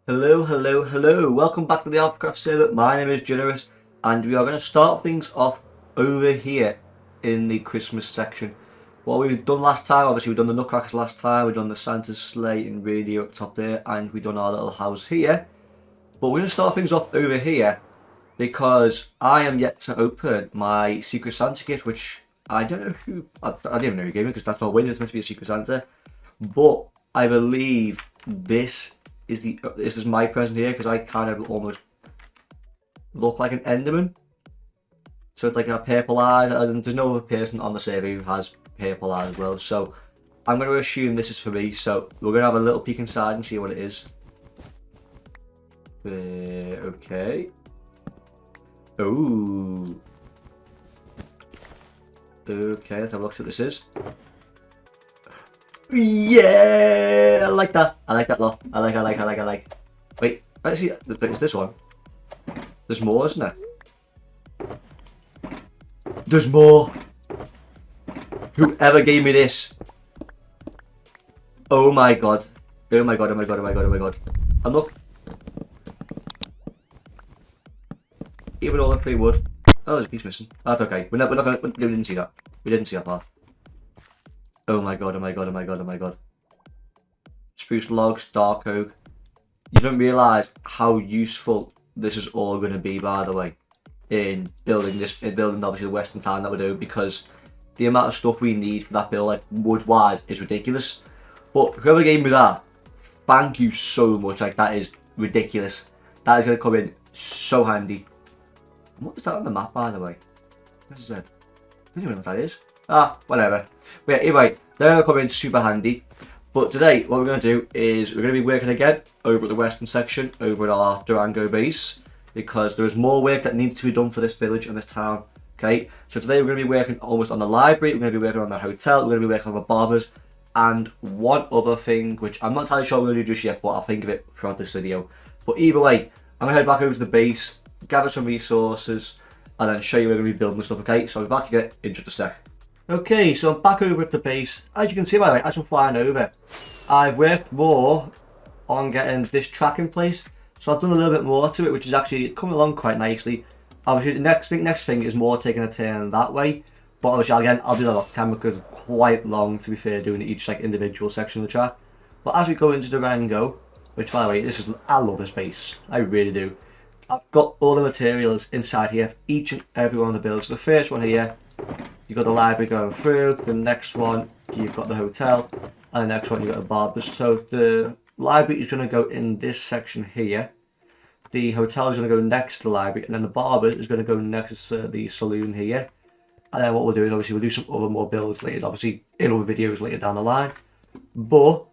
Hello. Welcome back to the AlphaCraft server. My name is Ginerous, and we are going to start things off over here in the Christmas section. What we've done last time, obviously we've done the Nutcrackers last time, we've done the Santa's sleigh and radio up top there, and we've done our little house here. But we're going to start things off over here because I am yet to open my Secret Santa gift, which I don't know who, I don't even know who gave me because that's not winning, it's meant to be a Secret Santa. But I believe this is my present here because I kind of almost look like an Enderman. So it's like a purple eye, and there's no other person on the server who has purple eye as well. So I'm going to assume this is for me. So we're going to have a little peek inside and see what it is. Okay. Ooh. Okay, let's have a look at what this is. Yeah, I like that. I like that lot. I like. Wait, let's see. It's this one. There's more, isn't there? There's more. Whoever gave me this. Oh my god. Oh my god. And look. Even all the free wood. Oh, there's a piece missing. That's okay. We didn't see that. We didn't see that part. Oh my god. Spruce logs, dark oak. You don't realise how useful this is all going to be, by the way, in building obviously the western town that we do, because the amount of stuff we need for that build, like wood-wise, is ridiculous. But whoever gave me that, thank you so much. Like, that is ridiculous. That is going to come in so handy. What is that on the map, by the way? What is that? I don't even know what that is. Ah, whatever. But yeah, anyway, they're going to come in super handy. But today, what we're going to do is we're going to be working again over at the western section, over at our Durango base, because there is more work that needs to be done for this village and this town. Okay, so today we're going to be working almost on the library, we're going to be working on the hotel, we're going to be working on the barbers, and one other thing, which I'm not entirely sure we're going to do just yet, but I'll think of it throughout this video. But either way, I'm going to head back over to the base, gather some resources, and then show you where we're going to be building the stuff, okay? So I'll be back again in just a sec. Okay, so I'm back over at the base. As you can see, by the way, as I'm flying over, I've worked more on getting this track in place. So I've done a little bit more to it, which is actually, it's coming along quite nicely. Obviously, the next thing is more taking a turn that way. But obviously, again, I'll do that off camera because it's quite long, to be fair, doing each like individual section of the track. But as we go into Durango, which by the way, I love this base. I really do. I've got all the materials inside here for each and every one of the builds. So the first one here, you've got the library going through, the next one you've got the hotel, and the next one you've got the barbers. So the library is going to go in this section here, the hotel is going to go next to the library, and then the barber is going to go next to the saloon here. And then what we'll do is obviously we'll do some other more builds later, obviously in other videos later down the line. But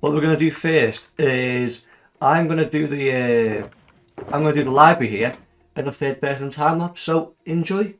what we're going to do first is I'm going to do the library here in a third person time lapse, so enjoy.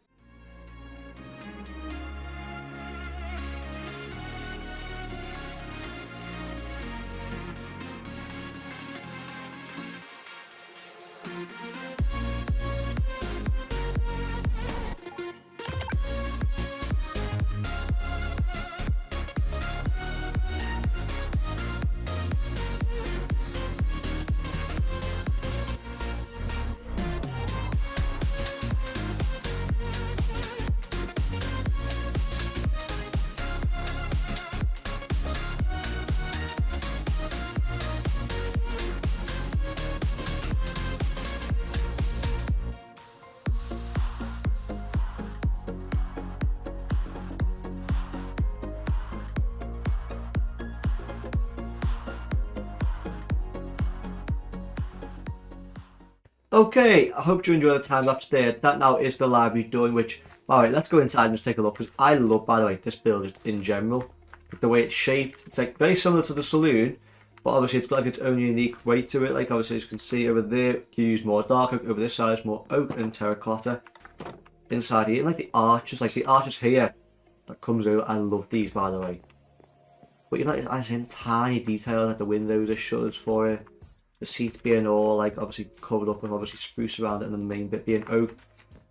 Okay, I hope you enjoy the time lapse there. That now is the library done, which, alright, let's go inside and just take a look, because I love, by the way, this build just in general. The way it's shaped, it's like very similar to the saloon, but obviously it's got like its own unique way to it. Like obviously as you can see over there, you use more dark oak, over this side is more oak and terracotta. Inside here, and like the arches here that comes over, I love these, by the way. But you know, as in tiny detail, like the windows are shutters for it. The seats being all like obviously covered up with obviously spruce around it, and the main bit being oak.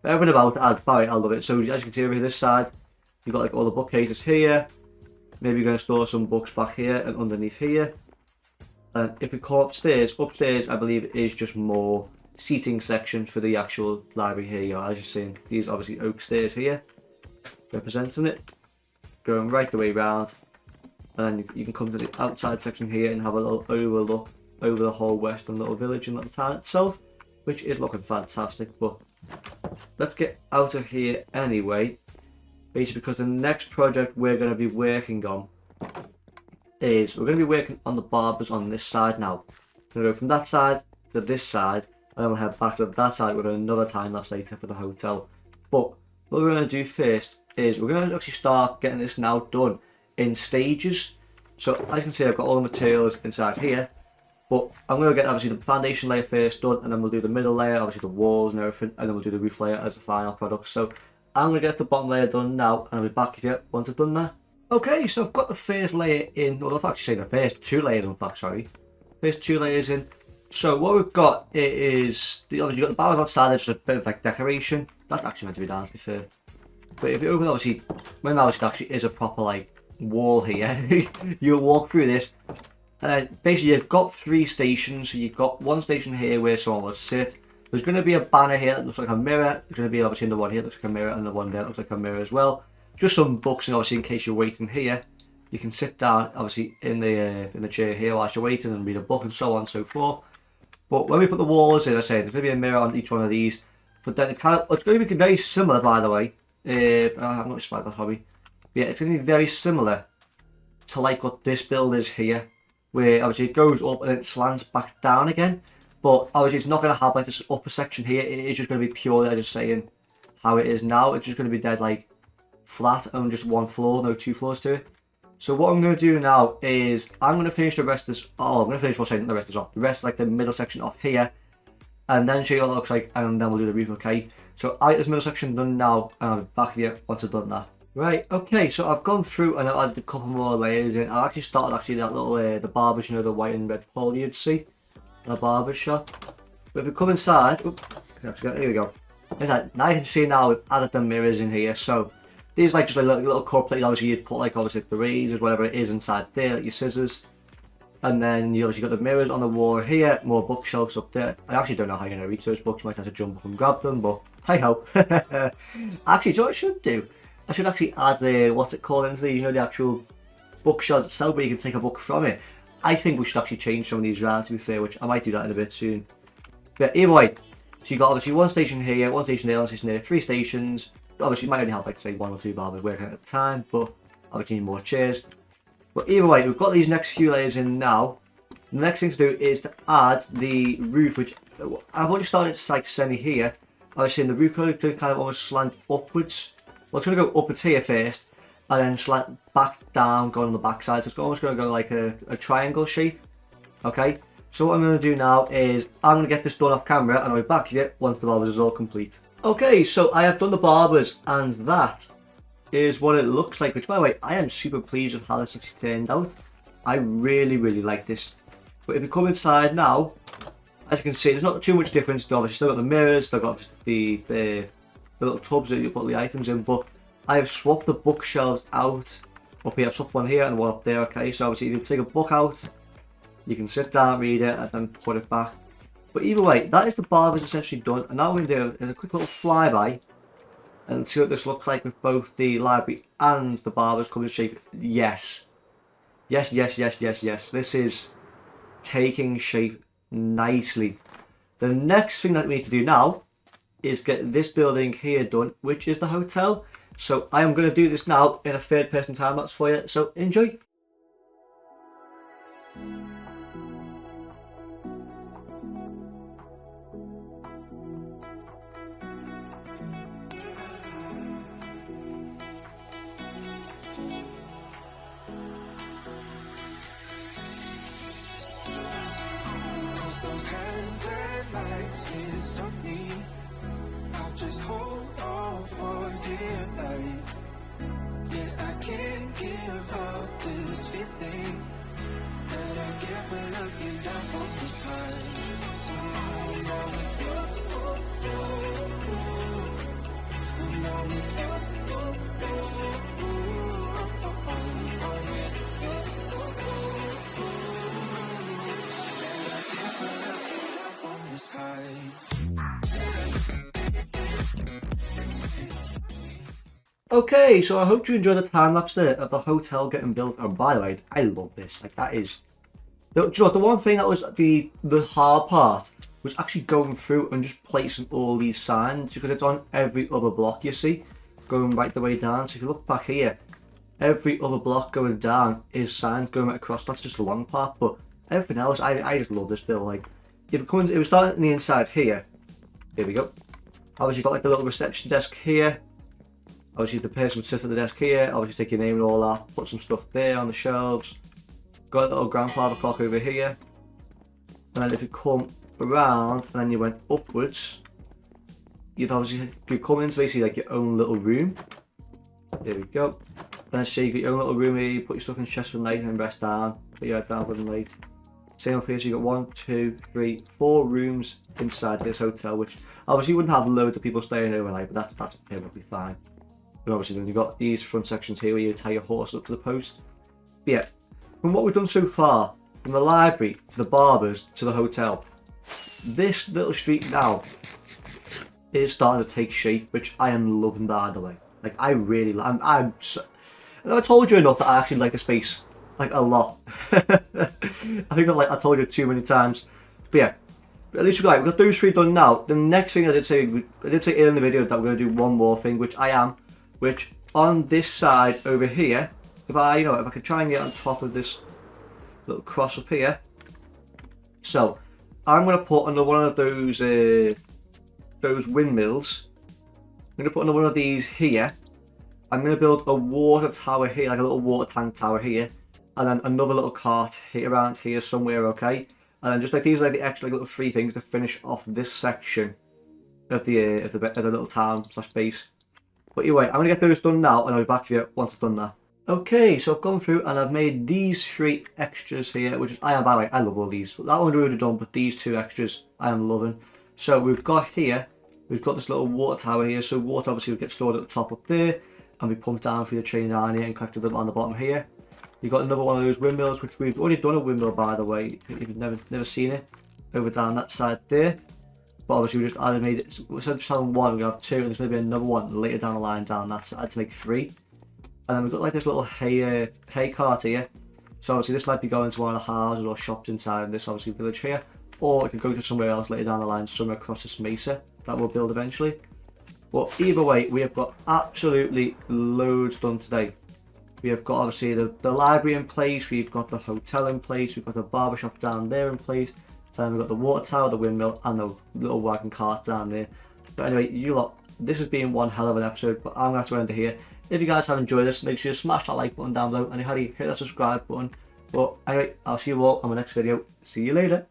But everything about it, I love it. So as you can see over here, this side, you've got like all the bookcases here. Maybe you're going to store some books back here and underneath here. And if we come upstairs I believe is just more seating section for the actual library here. You know, as you're seeing, these obviously oak stairs here, representing it, going right the way round. And you can come to the outside section here and have a little overlook over the whole western little village and little town itself, which is looking fantastic. But let's get out of here anyway, basically because the next project we're going to be working on is we're going to be working on the barbers on this side now. We're going to go from that side to this side, and then we'll head back to that side with another time lapse later for the hotel. But what we're going to do first is we're going to actually start getting this now done in stages. So as you can see, I've got all the materials inside here, but I'm going to get obviously the foundation layer first done, and then we'll do the middle layer, obviously the walls and everything, and then we'll do the roof layer as the final product. So I'm going to get the bottom layer done now, and I'll be back with you once I've done that. Okay, so I've got the first layer in, or I've actually say the first two layers in fact, sorry. First two layers in. So what we've got is, obviously you've got the bars outside, there's just a bit of like decoration. That's actually meant to be down, to be fair. But if you open, obviously, when obviously it actually is a proper like wall here, you'll walk through this. And basically you've got 3 stations. So you've got one station here where someone will sit. There's going to be a banner here that looks like a mirror. There's going to be obviously another one here that looks like a mirror, and the one there that looks like a mirror as well. Just some books, and obviously in case you're waiting here, you can sit down obviously in the chair here whilst you're waiting and read a book and so on and so forth. But when we put the walls in, I say there's going to be a mirror on each one of these. But then it's going to be very similar, by the way. I'm not sure about that hobby. But yeah, it's going to be very similar to like what this build is here, where obviously it goes up and it slants back down again. But obviously it's not going to have like this upper section here. It is just going to be purely, I'm just saying, how it is now. It's just going to be dead like flat and just one floor, no 2 floors to it. So what I'm going to do now is I'm going to finish the rest of this. Oh, I'm going to finish the rest of this off. The rest, like the middle section off here, and then show you what it looks like, and then we'll do the roof. Okay. So I get this middle section done now, and I'll be back here once I've done that. Right. Okay. So I've gone through and I've added a couple more layers in. I actually started that little the barbers, you know, the white and red pole you'd see in a barber shop. But if we come inside, here we go. Now you can see now we've added the mirrors in here. So these like just like little cup plates. Obviously you'd put like obviously the razors, whatever it is inside there, like your scissors. And then you obviously got the mirrors on the wall here, more bookshelves up there. I actually don't know how you're going to reach those books. You might have to jump up and grab them, but hey ho. Actually, so what I should do, I should actually add what's it called into these, you know, the actual bookshelves itself where you can take a book from it. I think we should actually change some of these around, to be fair, which I might do that in a bit soon. But either way, so you got obviously one station here, one station there, one station there, 3 stations. Obviously, it might only have like say 1 or 2 barbers working at a time, but obviously need more chairs. But either way, we've got these next few layers in now. The next thing to do is to add the roof, which I've already started to like semi here. Obviously, in the roof going to kind of almost slant upwards. Well, it's going to go upwards here first, and then slant back down, going on the back side. So it's almost going to go like a triangle shape. Okay. So what I'm going to do now is I'm going to get this done off camera, and I'll be back here once the barbers is all complete. Okay, so I have done the barbers, and that is what it looks like, which by the way, I am super pleased with how this actually turned out. I really like this. But if you come inside now, as you can see, there's not too much difference. Obviously still got the mirrors, still got the little tubs that you put the items in, but I have swapped the bookshelves out. Up here, I've swapped one here and one up there, okay? So obviously if you take a book out, you can sit down, read it, and then put it back. But either way, that is the barbers essentially done. And now what we're going to do is a quick little flyby and see what this looks like with both the library and the barbers coming to shape. Yes. Yes. This is taking shape nicely. The next thing that we need to do now is get this building here done, which is the hotel. So I am going to do this now in a 3rd-person time lapse for you. So enjoy. Those hands and lights can't stop me. I'll just hold on for dear life. Yeah, I can't give up this feeling that I get when looking down from the sky. When I'm with you, when I'm with you, this high. Okay, so I hope you enjoyed the time lapse there of the hotel getting built. And by the way, I love this. Like, that is, do you know, the one thing that was the hard part was actually going through and just placing all these signs, because it's on every other block, you see, going right the way down. So if you look back here, every other block going down is signs going right across. That's just the long part, but everything else, I just love this build. Like, if it comes, if we start on the inside here we go. Obviously, you've got like the little reception desk here. Obviously, the person would sit at the desk here. Obviously, take your name and all that. Put some stuff there on the shelves. Got a little grandfather clock over here. And then if you come around and then you went upwards, you'd obviously you come into basically like your own little room. There we go. And then so you got your own little room here. You put your stuff in the chest for the night and rest down. Put your head down for the night. Same up here. So you got 1, 2, 3, 4 rooms inside this hotel, which obviously you wouldn't have loads of people staying overnight, but that's perfectly fine. And obviously then you've got these front sections here where you tie your horse up to the post. But yeah, from what we've done so far, from the library to the barbers to the hotel, this little street now is starting to take shape, which I am loving, by the way. Like, I really like, I'm so, I told you enough that I actually like the space, like, a lot. I think I told you too many times. But yeah, at least we've got those 3 done now. The next thing I did say in the video that we're going to do one more thing, which on this side over here, if I could try and get on top of this little cross up here. So I'm going to put another one of those windmills. I'm going to put another one of these here. I'm going to build a water tower here, like a little water tank tower here, and then another little cart here around here somewhere, okay? And then just like these are like the extra little 3 things to finish off this section of the little town / base. But anyway, I'm going to get those done now, and I'll be back here once I've done that. Okay, so I've gone through and I've made these 3 extras here, which is, by the way, I love all these. That one we would have done, but these 2 extras I am loving. So we've got here, we've got this little water tower here. So water obviously will get stored at the top up there, and we pump down through the chain down here and collected them on the bottom here. You've got another one of those windmills, which we've already done a windmill, by the way, if you've never seen it, over down that side there. But obviously we just added, made it, instead of just having 1, we have 2, and there's going to be another one later down the line down that side to make 3. And then we've got like this little hay cart here. So obviously this might be going to one of the houses or shops inside this obviously village here. Or it could go to somewhere else later down the line, somewhere across this mesa that we'll build eventually. But either way, we have got absolutely loads done today. We have got obviously the library in place, we've got the hotel in place, we've got the barbershop down there in place. Then we've got the water tower, the windmill, and the little wagon cart down there. But anyway, you lot, this has been one hell of an episode, but I'm going to have to end it here. If you guys have enjoyed this, make sure you smash that like button down below and hit that subscribe button. But anyway, I'll see you all on my next video. See you later.